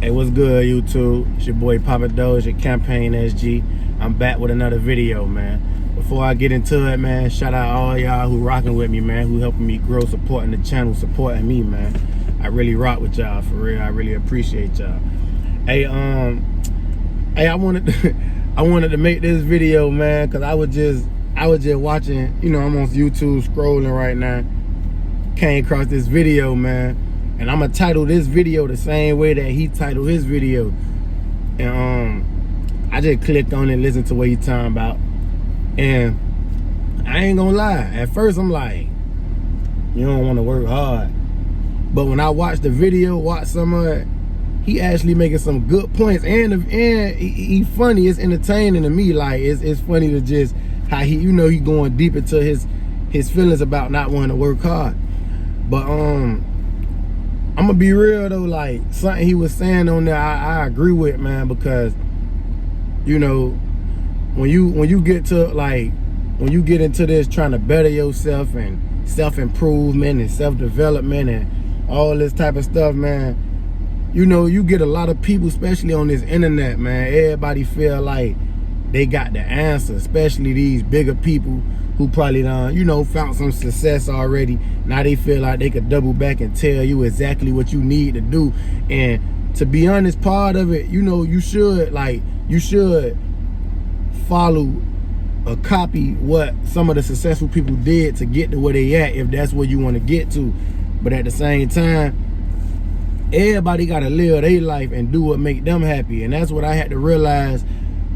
Hey, what's good, YouTube? It's your boy Poppa Dozier, CampaignSG. I'm back with another video, man. Before I get into it, man, shout out all y'all who rocking with me, man, who helping me grow, supporting the channel, supporting me, man. I really rock with y'all, for real. I really appreciate y'all. Hey, I wanted to make this video, man, because I was just watching, I'm on YouTube scrolling right now. Came across this video, man. And I'm gonna title this video the same way that he titled his video. And I just clicked on it and listened to what he talking about. And I ain't gonna lie, at first I'm like, you don't wanna work hard. But when I watched the video, watch some of it, he actually making some good points. And he funny, it's entertaining to me. Like it's funny to just how he going deep into his feelings about not wanting to work hard. But I'm gonna be real though, like something he was saying on there, I agree with, man, because when you get into this trying to better yourself and self-improvement and self-development and all this type of stuff, man, you get a lot of people, especially on this internet, man. Everybody feel like they got the answer, especially these bigger people who probably done, found some success already. Now they feel like they could double back and tell you exactly what you need to do. And to be honest, part of it, you should follow or copy what some of the successful people did to get to where they at, if that's where you want to get to. But at the same time, everybody got to live their life and do what make them happy. And that's what I had to realize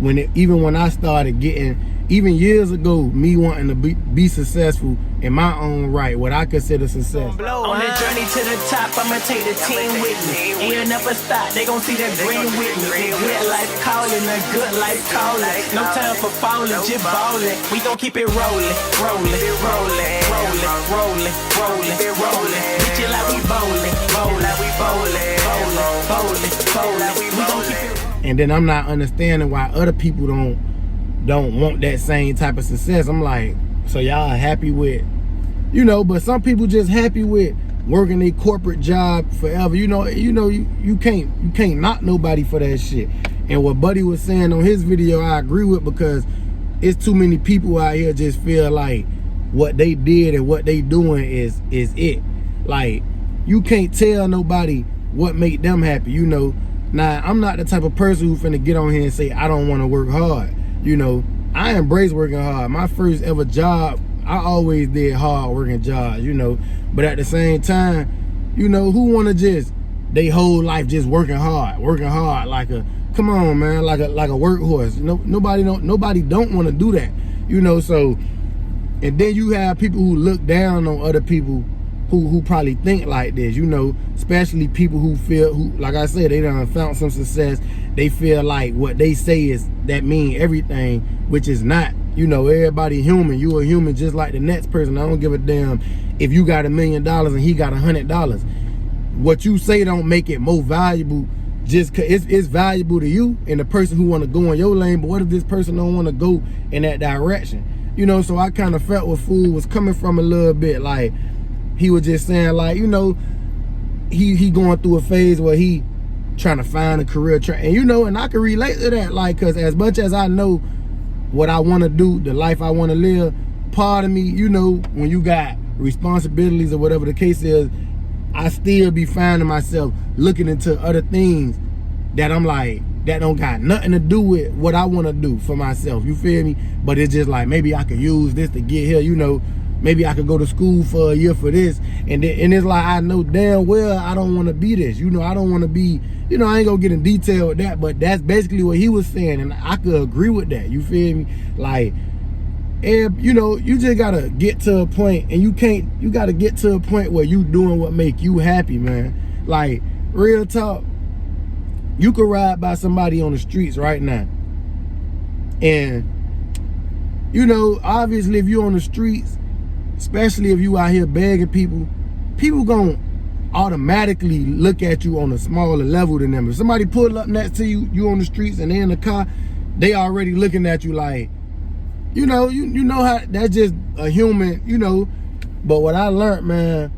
even when I started getting, even years ago, me wanting to be successful in my own right, what I consider success. On the journey to the top, I'ma take the team with me. We'll never stop, they gon' see that green with me. Good life calling, a good life calling. No time for falling, just ballin'. We gon' keep it rolling, rolling, rolling, rolling, rolling, rolling, rolling. Bitch it like we bowling, bowling, like we bowling, bowling, bowling, bowling. We gon' keep it. And then I'm not understanding why other people don't want that same type of success. I'm like, so y'all happy with, but some people just happy with working a corporate job forever. You can't knock nobody for that shit. And what Buddy was saying on his video, I agree with, because it's too many people out here just feel like what they did and what they doing is it. Like, you can't tell nobody what make them happy, Now, I'm not the type of person who finna get on here and say, I don't want to work hard. I embrace working hard. My first ever job, I always did hard working jobs, But at the same time, who want to just, they whole life just working hard like a, come on, man, like a workhorse. Nobody don't want to do that, So, and then you have people who look down on other people who probably think like this, especially people who like I said, they done found some success. They feel like what they say is that mean everything, which is not. Everybody human. You a human just like the next person. I don't give a damn if you got $1 million and he got $100. What you say don't make it more valuable. Just cause it's valuable to you and the person who want to go in your lane. But what if this person don't want to go in that direction? So I kind of felt what Fool was coming from a little bit. Like, he was just saying, like, he going through a phase where he trying to find a career, and I can relate to that, like, because as much as I know what I want to do, the life I want to live, part of me, when you got responsibilities or whatever the case is, I still be finding myself looking into other things that I'm like, that don't got nothing to do with what I want to do for myself, you feel me? But it's just like, maybe I could use this to get here, maybe I could go to school for a year for this. And it's like, I know damn well I don't want to be this. I don't want to be, I ain't going to get in detail with that, but that's basically what he was saying. And I could agree with that. You feel me? Like, you just got to get to a point, and you got to get to a point where you doing what make you happy, man. Like, real talk, you could ride by somebody on the streets right now. And, obviously if you're on the streets, especially if you out here begging people gonna automatically look at you on a smaller level than them. If somebody pull up next to you, you on the streets and they in the car, they already looking at you like, you know how that's just a human, But what I learned, man,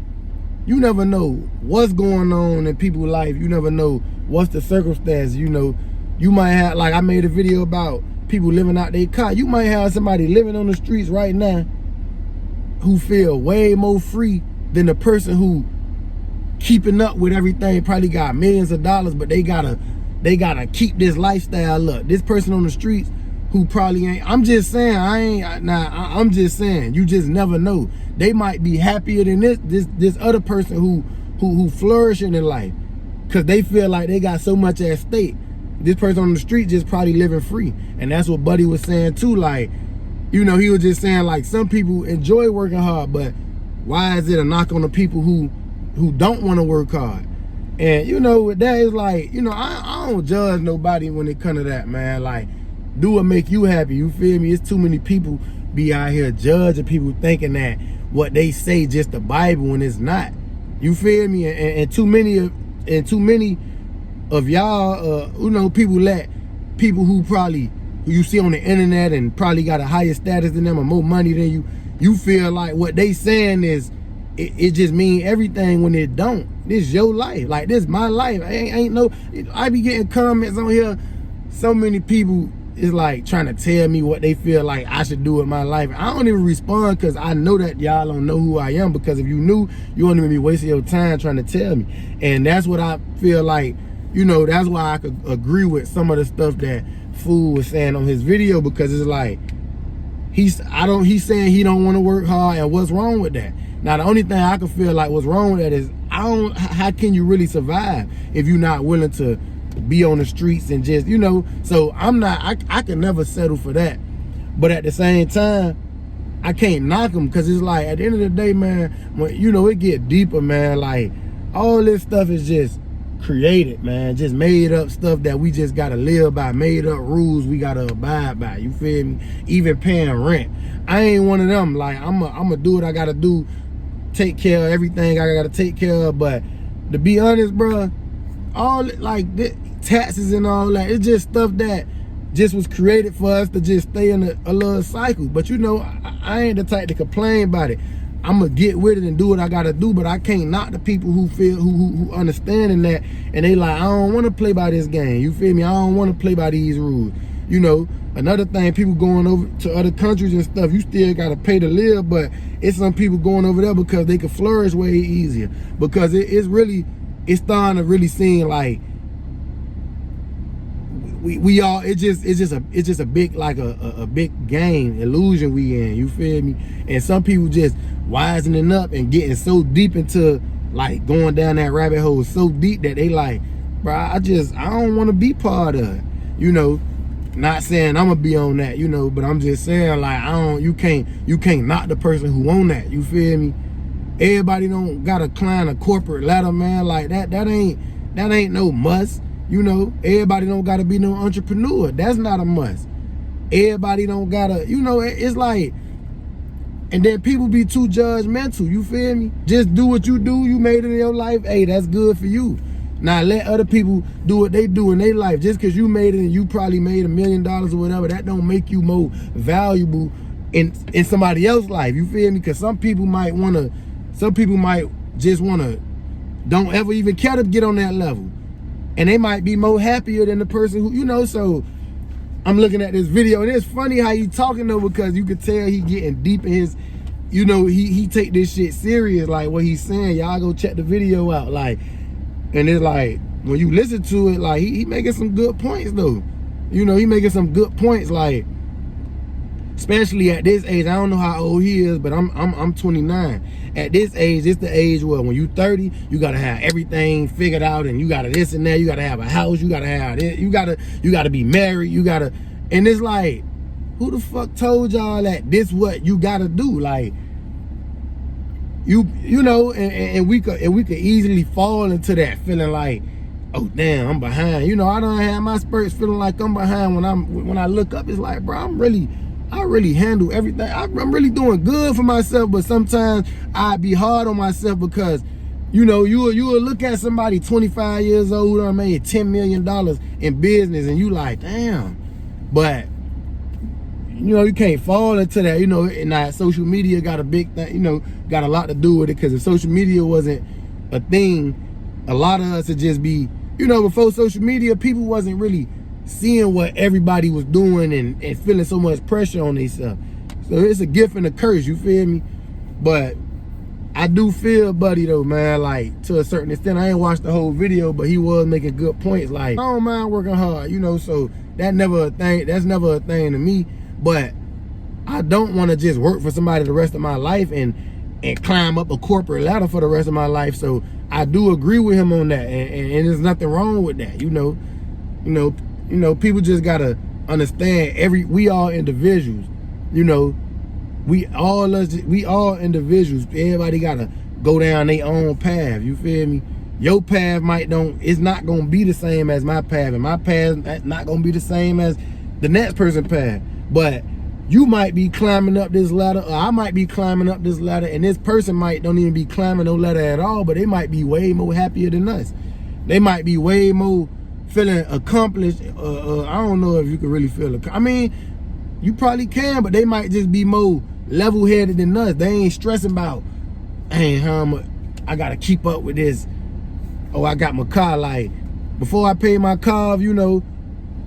you never know what's going on in people's life. You never know what's the circumstance. You know, you might have, like I made a video about people living out their car. You might have somebody living on the streets right now who feel way more free than the person who keeping up with everything, probably got millions of dollars, but they gotta keep this lifestyle up. This person on the streets who probably ain't, I'm just saying, I'm just saying, you just never know. They might be happier than this other person who flourishing in life, because they feel like they got so much at stake. This person on the street just probably living free. And that's what Buddy was saying too. Like, you know, he was just saying, like, some people enjoy working hard, but why is it a knock on the people who don't want to work hard? And, you know, with that, it's like, you know, I don't judge nobody when it comes to that, man. Like, do what make you happy, you feel me? It's too many people be out here judging people, thinking that what they say just the Bible, and it's not. You feel me? And too many of y'all, you know, people who you see on the internet and probably got a higher status than them or more money than you feel like what they saying is, it just mean everything when it don't. This your life. Like, this my life. I be getting comments on here. So many people is like trying to tell me what they feel like I should do with my life. I don't even respond, because I know that y'all don't know who I am, because if you knew, you wouldn't even be wasting your time trying to tell me. And that's what I feel like, you know, that's why I could agree with some of the stuff that Fool was saying on his video, because it's like, he's saying he don't want to work hard, and what's wrong with that? Now, the only thing I can feel like what's wrong with that is, how can you really survive if you're not willing to be on the streets and just, you know? So I can never settle for that. But at the same time, I can't knock them, because it's like, at the end of the day, man, when, you know, it get deeper, man. Like, all this stuff is just created, man, just made up stuff that we just gotta live by, made up rules we gotta abide by, you feel me? Even paying rent, I ain't one of them. Like, I'm gonna do what I gotta do, take care of everything I gotta take care of. But to be honest, bro, all like taxes and all that, it's just stuff that just was created for us to just stay in a little cycle. But you know, I ain't the type to complain about it. I'm gonna get with it and do what I gotta do, but I can't knock the people who feel who understanding that, and they like, I don't want to play by this game. You feel me? I don't want to play by these rules. You know, another thing, people going over to other countries and stuff, you still gotta pay to live, but it's some people going over there because they can flourish way easier. Because it's starting to really seem like we all, it's just a big, like a big game illusion we in, you feel me? And some people just wisening up and getting so deep into, like, going down that rabbit hole so deep that they like, bro, I don't want to be part of it, you know? Not saying I'm gonna be on that, you know, but I'm just saying, like, you can't knock the person who on that, you feel me? Everybody don't gotta climb a corporate ladder, man. Like, that ain't no must. You know, everybody don't gotta be no entrepreneur. That's not a must. Everybody don't gotta, you know, it's like, and then people be too judgmental, you feel me? Just do what you do, you made it in your life, hey, that's good for you. Now let other people do what they do in their life. Just because you made it and you probably made $1 million or whatever, that don't make you more valuable in somebody else's life, you feel me? Because some people might just wanna, don't ever even care to get on that level. And they might be more happier than the person who, you know. So I'm looking at this video, and it's funny how he talking though, because you could tell he getting deep in his, you know, he take this shit serious, like what he's saying. Y'all go check the video out, like, and it's like, when you listen to it, like, he making some good points though. You know, he making some good points, like, especially at this age. I don't know how old he is, but I'm 29. At this age, it's the age where when you 30, you gotta have everything figured out, and you gotta this and that. You gotta have a house. You gotta have this. You gotta be married. And it's like, who the fuck told y'all that this what you gotta do? Like, you know, and we could easily fall into that feeling like, oh damn, I'm behind. You know, I don't have my spurts feeling like I'm behind. When I look up, it's like, bro, I really handle everything. I'm really doing good for myself, but sometimes I be hard on myself, because, you know, you will look at somebody 25 years old who made $10 million in business, and you like, damn. But, you know, you can't fall into that, you know. And social media got a big thing, you know, got a lot to do with it, because if social media wasn't a thing, a lot of us would just be, you know, before social media, people wasn't really seeing what everybody was doing and feeling so much pressure on themselves. So it's a gift and a curse, you feel me? But I do feel Buddy though, man, like to a certain extent. I ain't watched the whole video, but he was making good points. Like, I don't mind working hard, you know, so that's never a thing to me. But I don't want to just work for somebody the rest of my life and climb up a corporate ladder for the rest of my life. So I do agree with him on that, and there's nothing wrong with that, you know. People just gotta understand we all individuals, you know. We all individuals. Everybody gotta go down their own path. You feel me? Your path it's not gonna be the same as my path, and my path not gonna be the same as the next person's path. But you might be climbing up this ladder, or I might be climbing up this ladder, and this person don't even be climbing no ladder at all, but they might be way more happier than us. They might be way more feeling accomplished. I don't know if you can really feel it. I mean, you probably can, but they might just be more level-headed than us. They ain't stressing about, hey, I gotta keep up with this. Oh, I got my car. Like, before I pay my car, you know,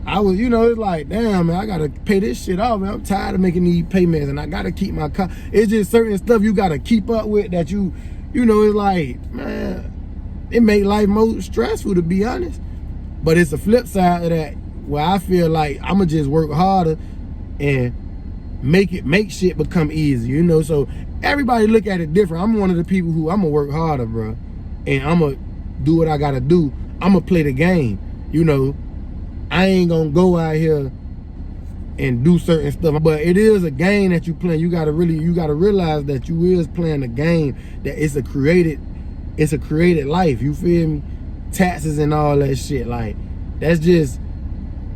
I was, you know, it's like, damn, man, I gotta pay this shit off, man. I'm tired of making these payments, and I gotta keep my car. It's just certain stuff you gotta keep up with that you know, it's like, man, it make life more stressful, to be honest. But it's a flip side of that, where I feel like I'ma just work harder and make shit become easy, you know. So everybody look at it different. I'm one of the people who I'ma work harder, bro, and I'ma do what I gotta do. I'ma play the game, you know. I ain't gonna go out here and do certain stuff, but it is a game that you playing. You gotta realize that you is playing a game, that it's a created life, you feel me? Taxes and all that shit, like, that's just,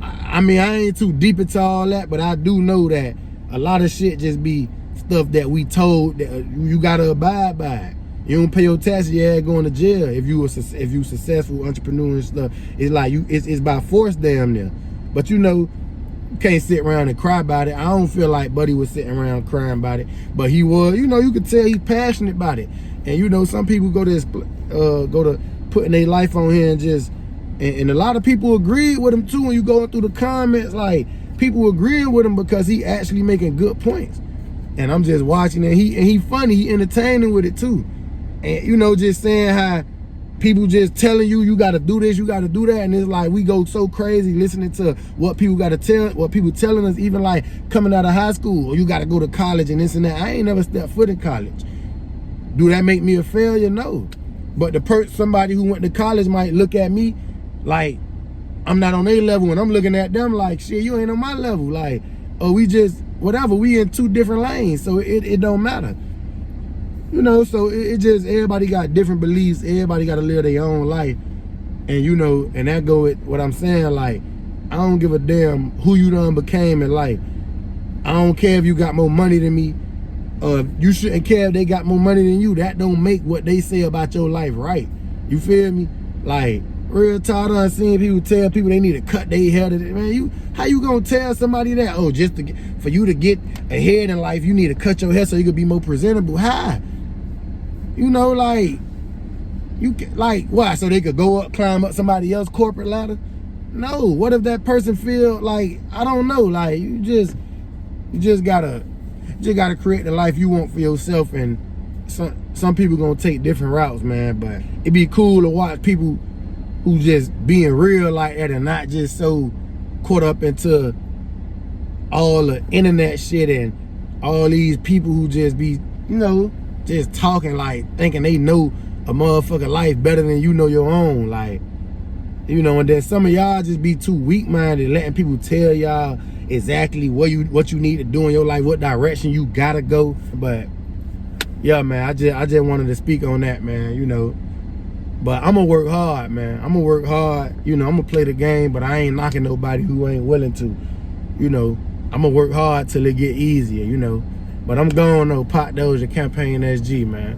I mean, I ain't too deep into all that, but I do know that a lot of shit just be stuff that we told that you gotta abide by. You don't pay your taxes, you ain't going to jail. If you successful entrepreneur and stuff, it's like it's by force damn near. But you know, you can't sit around and cry about it. I don't feel like Buddy was sitting around crying about it, but he was. You know, you could tell he's passionate about it. And you know, some people go to putting their life on here and just, and a lot of people agreed with him too. When you go through the comments, like, people agreeing with him because he actually making good points. And I'm just watching it. He funny, he entertaining with it too. And you know, just saying how people just telling you gotta do this, you gotta do that, and it's like we go so crazy listening to what people telling us, even like coming out of high school, or you gotta go to college and this and that. I ain't never stepped foot in college. Do that make me a failure? No. But somebody who went to college might look at me like I'm not on their level, and I'm looking at them like, shit, you ain't on my level. Like, or we just, whatever, we in two different lanes, so it don't matter. You know, so it just, everybody got different beliefs, everybody got to live their own life. And you know, and that go with what I'm saying, like, I don't give a damn who you done became in life. I don't care if you got more money than me, or you shouldn't care if they got more money than you. That don't make what they say about your life right. You feel me? Like, real talk, I done seen people tell people they need to cut their hair. Man, how you gonna tell somebody that? Oh, just for you to get ahead in life, you need to cut your hair so you can be more presentable. How? You know, like, why? So they could climb up somebody else's corporate ladder? No. What if that person feel like, I don't know, like, you just gotta create the life you want for yourself. And some people gonna take different routes, man. But it'd be cool to watch people who just being real like that and not just so caught up into all the internet shit and all these people who just be, you know, just talking, like, thinking they know a motherfucker life better than you know your own. Like, you know, and then some of y'all just be too weak-minded, letting people tell y'all exactly what you need to do in your life, what direction you gotta go. But yeah, man, I just wanted to speak on that, man, you know. But I'm gonna work hard, man. I'm gonna work hard, you know. I'm gonna play the game, but I ain't knocking nobody who ain't willing to, you know. I'm gonna work hard till it get easier, you know. But I'm going though, Poppa Dozier, CampaignSG, man.